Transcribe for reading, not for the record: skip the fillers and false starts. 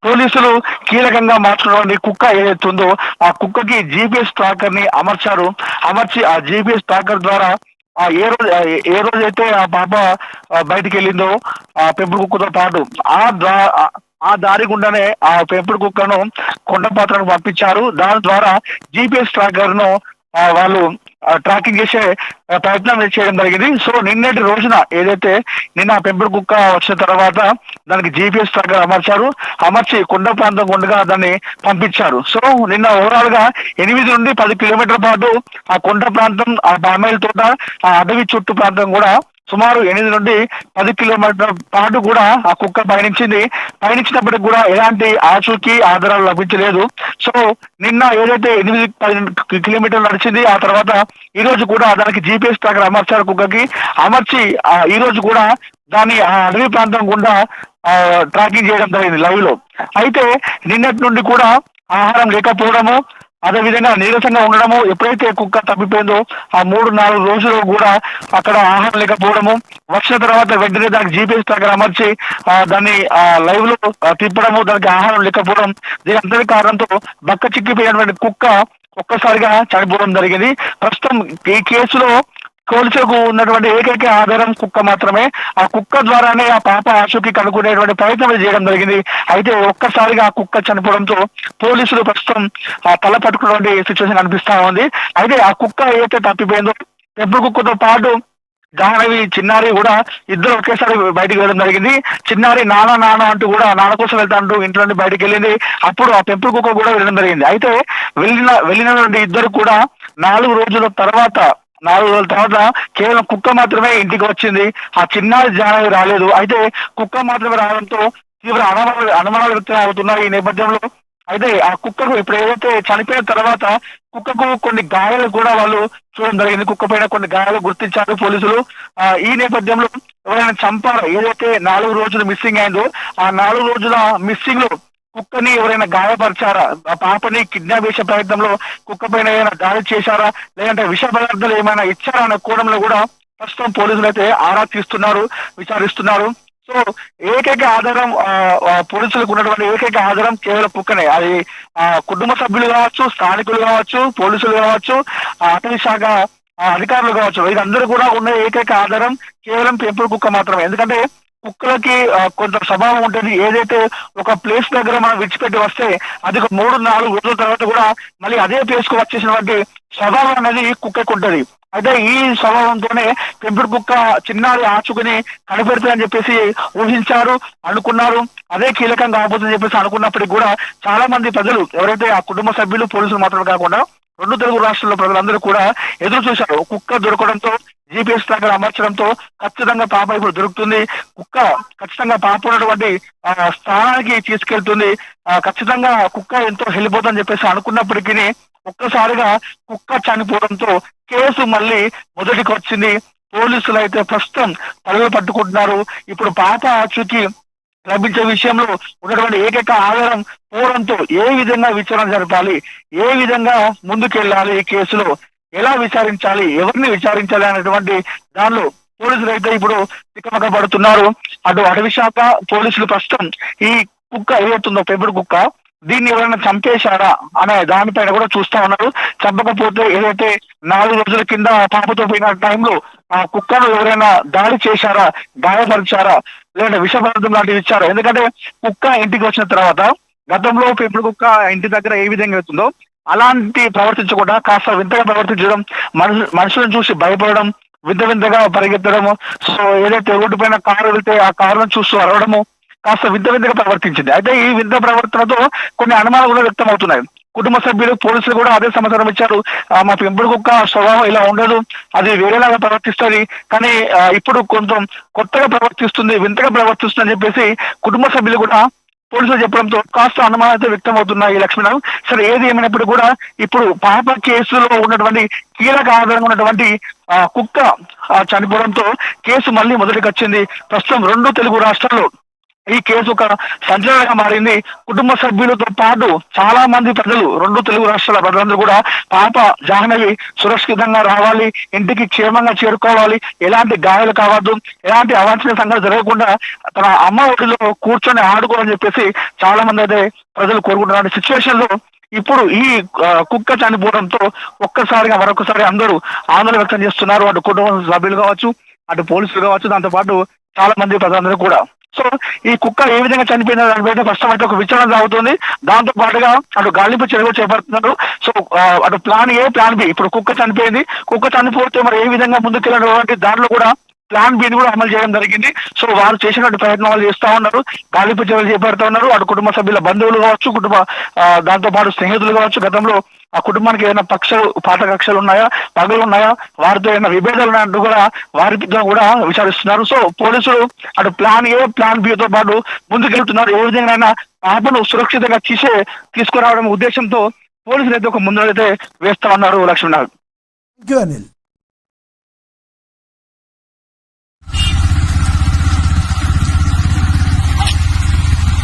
పోలీసులు కీలకంగా మార్చుకున్నటువంటి కుక్క ఏదైతే ఉందో ఆ కుక్కకి జీపీఎస్ ట్రాకర్ ని అమర్చారు. అమర్చి ఆ జీపీఎస్ ట్రాకర్ ద్వారా ఏ రోజైతే ఆ పాప బయటికి వెళ్ళిందో ఆ పెంపుడు కుక్కతో పాటు ఆ దా ఆ దారి గుండానే ఆ పెంపుడు కుక్కను కొండపాత్రకు పంపించారు. దాని ద్వారా జీపీఎస్ ట్రాకర్ ను వాళ్ళు ట్రాకింగ్ చేసే ప్రయత్నం చేయడం జరిగింది. సో నిన్నటి రోజున ఏదైతే నిన్న పెంపుడు కుక్క వచ్చిన తర్వాత దానికి జీపీఎస్ ట్రాకర్ అమర్చారు. అమర్చి కొండ ప్రాంతం గుండగా దాన్ని పంపించారు. సో నిన్న ఓవరాల్ గా 8 నుండి 10 కిలోమీటర్ల పాటు ఆ కొండ ప్రాంతం, ఆ బామైల్ తోట, ఆ అడవి చుట్టూ ప్రాంతం కూడా సుమారు 8 నుండి 10 కిలోమీటర్ల పాటు కూడా ఆ కుక్క పయనించినప్పటికి కూడా ఎలాంటి ఆచూకీ ఆధారాలు లభించలేదు. సో నిన్న ఏదైతే 8-10 కిలోమీటర్లు నడిచింది, ఆ తర్వాత ఈ రోజు కూడా దానికి జీపీఎస్ ట్రాకర్ అమర్చారు కుక్కకి. అమర్చి ఈ రోజు కూడా దాన్ని ఆ అడవి ప్రాంతం గుండా ట్రాకింగ్ చేయడం జరిగింది లైవ్ లో. అయితే నిన్నటి నుండి కూడా ఆహారం లేకపోవడము, అదే విధంగా నీరసంగా ఉండడము, ఎప్పుడైతే కుక్క తప్పిపోయిందో ఆ 3-4 రోజులు కూడా అక్కడ ఆహారం లేకపోవడము, వచ్చిన తర్వాత వెంటనే దానికి జీపీఎస్ ట్రాకర్ అమర్చి దాన్ని లైవ్ లో తిప్పడము, దానికి ఆహారం లేకపోవడం, దీని అంతటి కారణంతో బక్క చిక్కిపోయినటువంటి కుక్క ఒక్కసారిగా చనిపోవడం జరిగింది. ప్రస్తుతం ఈ కేసులో పోలీసులకు ఉన్నటువంటి ఏకైక ఆధారం కుక్క మాత్రమే. ఆ కుక్క ద్వారానే ఆ పాప ఆచూకీ కనుక్కునేటువంటి ప్రయత్నం చేయడం జరిగింది. అయితే ఒక్కసారిగా ఆ కుక్క చనిపోవడంతో పోలీసులు ప్రస్తుతం తల పట్టుకున్నటువంటి సిచ్యువేషన్ కనిపిస్తా ఉంది. అయితే ఆ కుక్క ఏదైతే తప్పిపోయిందో పెంపుడు కుక్కతో పాటు జాహ్నవి, చిన్నారి కూడా ఇద్దరు ఒకేసారి బయటికి వెళ్ళడం జరిగింది. చిన్నారి నాన్న నాన్న అంటూ కూడా నాన్న కోసం వెళ్తా అంటూ ఇంట్లో నుండి బయటకు వెళ్ళింది. అప్పుడు ఆ పెంపుడు కుక్క కూడా వెళ్ళడం జరిగింది. అయితే వెళ్ళినటువంటి ఇద్దరు కూడా 4 రోజుల తర్వాత కేవలం కుక్క మాత్రమే ఇంటికి వచ్చింది. ఆ చిన్నారి జాహ్నవి రాలేదు. అయితే కుక్క మాత్రమే రావడంతో తీవ్ర అనుమానాలు వ్యక్తం అవుతున్నాయి ఈ నేపథ్యంలో. అయితే ఆ కుక్కకు ఇప్పుడు ఏదైతే చనిపోయిన తర్వాత కుక్కకు కొన్ని గాయాలు కూడా వాళ్ళు చూడడం జరిగింది. కుక్క పైన కొన్ని గాయాలు గుర్తించారు పోలీసులు. ఈ నేపథ్యంలో ఎవరైనా చంపారా, ఏదైతే 4 రోజులు మిస్సింగ్ అయిందో ఆ 4 రోజుల మిస్సింగ్ లో కుక్కని ఎవరైనా గాయపరిచారా, ఆ పాపని కిడ్నాప్ చేసే ప్రయత్నంలో కుక్క పైన ఏమైనా దాడి చేశారా, లేదంటే విష పదార్థాలు ఏమైనా ఇచ్చారా అనే కోణంలో కూడా ప్రస్తుతం పోలీసులు అయితే ఆరా తీస్తున్నారు, విచారిస్తున్నారు. సో ఏకైక ఆధారం పోలీసులకు ఉన్నటువంటి ఏకైక ఆధారం కేవలం కుక్కనే. అది కుటుంబ సభ్యులు కావచ్చు, స్థానికులు కావచ్చు, పోలీసులు కావచ్చు, అటవీ శాఖ అధికారులు కావచ్చు, వీరందరూ కూడా ఉన్న ఏకైక ఆధారం కేవలం పెంపుడు కుక్క మాత్రమే. ఎందుకంటే కుక్కలకి కొంత స్వభావం ఉంటుంది. ఏదైతే ఒక ప్లేస్ దగ్గర మనం విడిచిపెట్టి వస్తే అది ఒక 3-4 రోజుల తర్వాత కూడా మళ్ళీ అదే ప్లేస్ కు వచ్చేసినటువంటి స్వభావం అనేది కుక్కకు ఉంటది. అయితే ఈ స్వభావంతోనే పెంపుడు కుక్క చిన్నారి ఆచుకుని కనిపెడుతుందని చెప్పేసి ఊహించారు, అనుకున్నారు. అదే కీలకంగా కాబోతుందని చెప్పేసి అనుకున్నప్పటికీ కూడా చాలా మంది ప్రజలు, ఎవరైతే ఆ కుటుంబ సభ్యులు, పోలీసులు మాత్రమే కాకుండా 2 తెలుగు రాష్ట్రాల్లో ప్రజలందరూ కూడా ఎదురు చూశారు. కుక్క దొరకడంతో, జీపీఎస్ ట్రాకర్ అమర్చడంతో ఖచ్చితంగా పాప ఇప్పుడు దొరుకుతుంది, కుక్క ఖచ్చితంగా పాప ఉన్నటువంటి స్థానానికి తీసుకెళ్తుంది, ఖచ్చితంగా కుక్క ఎంతో వెళ్ళిపోతుందని చెప్పేసి అనుకున్నప్పటికీ ఒక్కసారిగా కుక్క చనిపోవడంతో కేసు మళ్ళీ మొదటికి వచ్చింది. పోలీసులు అయితే ప్రస్తుతం తలలు పట్టుకుంటున్నారు. ఇప్పుడు పాప ఆచూకీ లభించే విషయంలో ఉన్నటువంటి ఏకైక ఆధారం పోవడంతో ఏ విధంగా విచారణ జరపాలి, ఏ విధంగా ముందుకెళ్ళాలి, ఈ కేసులో ఎలా విచారించాలి, ఎవరిని విచారించాలి అనేటువంటి దానిలో పోలీసులు అయితే ఇప్పుడు తికమక పడుతున్నారు. అటు అటవీ శాఖ, పోలీసులు ప్రస్తుతం ఈ కుక్క ఏదైతుందో పెంపుడు కుక్క, దీన్ని ఎవరైనా చంపేశారా అనే దానిపైన కూడా చూస్తా ఉన్నారు. చంపకపోతే ఏదైతే 4 రోజుల కింద పాపతో పోయిన టైంలో ఆ కుక్కను ఎవరైనా దాడి చేశారా, గాయపరిచారా, లేదంటే విషపదార్థం లాంటివి ఇచ్చారా. ఎందుకంటే కుక్క ఇంటికి వచ్చిన తర్వాత గతంలో పెంపుడు కుక్క ఇంటి దగ్గర ఏ విధంగా అవుతుందో అలాంటి ప్రవర్తించకుండా కాస్త వింతగా ప్రవర్తించడం, మనుషులను చూసి భయపడడం, వింతగా పరిగెత్తడము, సో ఏదైతే రోడ్డు పైన కారు వెళ్తే ఆ కారును చూస్తూ అరవడము, కాస్త వింతగా ప్రవర్తించింది. అయితే ఈ వింత ప్రవర్తనతో కొన్ని అనుమానాలు కూడా వ్యక్తం అవుతున్నాయి. కుటుంబ సభ్యులు, పోలీసులు కూడా అదే సమాచారం ఇచ్చారు. మా పెంపుడు కుక్క స్వభావం ఇలా ఉండదు, అది వేరేలాగా ప్రవర్తిస్తుంది, కానీ ఇప్పుడు కొంచెం కొత్తగా ప్రవర్తిస్తుంది, వింతగా ప్రవర్తిస్తుంది అని చెప్పేసి కుటుంబ సభ్యులు కూడా పోలీసులు చెప్పడంతో కాస్త అనుమానం అయితే వ్యక్తం అవుతున్నాయి ఈ లక్ష్మణ్. సరే ఏది ఏమైనప్పుడు కూడా ఇప్పుడు పాప కేసులో ఉన్నటువంటి కీలక ఆధారంగా ఉన్నటువంటి కుక్క చనిపోవడంతో కేసు మళ్ళీ మొదటికి వచ్చింది. ప్రస్తుతం 2 తెలుగు రాష్ట్రాల్లో ఈ కేసు ఒక సంచలనంగా మారింది. కుటుంబ సభ్యులతో పాటు చాలా మంది ప్రజలు, 2 తెలుగు రాష్ట్రాల ప్రజలందరూ కూడా పాప జాహ్నవి సురక్షితంగా రావాలి, ఇంటికి క్షేమంగా చేరుకోవాలి, ఎలాంటి గాయాలు కావద్దు, ఎలాంటి అవాంఛనీయ సంఘటన జరగకుండా తన అమ్మ ఒడిలో కూర్చొని ఆడుకోవాలని చెప్పేసి చాలా మంది అయితే ప్రజలు కోరుకుంటున్నారు. సిచ్యువేషన్ లో ఇప్పుడు ఈ కుక్క చనిపోవడంతో ఒక్కసారిగా మరొకసారి అందరూ ఆందోళన వ్యక్తం చేస్తున్నారు. అటు కుటుంబ సభ్యులు కావచ్చు, అటు పోలీసులు కావచ్చు, దాంతో పాటు చాలా మంది ప్రజలందరూ కూడా. సో ఈ కుక్క ఏ విధంగా చనిపోయిన దానిపైన ప్రస్తుతం అయితే ఒక విచారణ సాగుతుంది. దాంతో పాటుగా అటు గాలింపు చర్యలు చేపడుతున్నారు. సో అటు ప్లాన్ ఏ, ప్లాన్ బి. ఇప్పుడు కుక్క చనిపోయింది, కుక్క చనిపోతే మరి ఏ విధంగా ముందుకెళ్ళినటువంటి దాంట్లో కూడా ప్లాన్ బి కూడా అమలు చేయడం జరిగింది. సో వారు చేసినటువంటి ప్రయత్నాలు చేస్తా ఉన్నారు, గాలింపు చర్యలు చేపడుతూ ఉన్నారు. అటు కుటుంబ సభ్యుల బంధువులు కావచ్చు, దాంతో పాటు స్నేహితులు కావచ్చు, గతంలో ఆ కుటుంబానికి ఏదైనా పాత కక్షలు ఉన్నాయా, పగలు ఉన్నాయా, వారితో ఏదైనా విభేదాలు ఉన్నాయంటూ కూడా వారితో కూడా విచారిస్తున్నారు. సో పోలీసులు అటు ప్లాన్ ఏ, ప్లాన్ బి తో పాటు ముందుకెళ్తున్నారు. ఏ విధంగా పాపను సురక్షితంగా తీసుకురావడం ఉద్దేశంతో పోలీసులు అయితే ఒక ముందరైతే వేస్తా ఉన్నారు. లక్ష్మీనాథ్. Thank you Anil.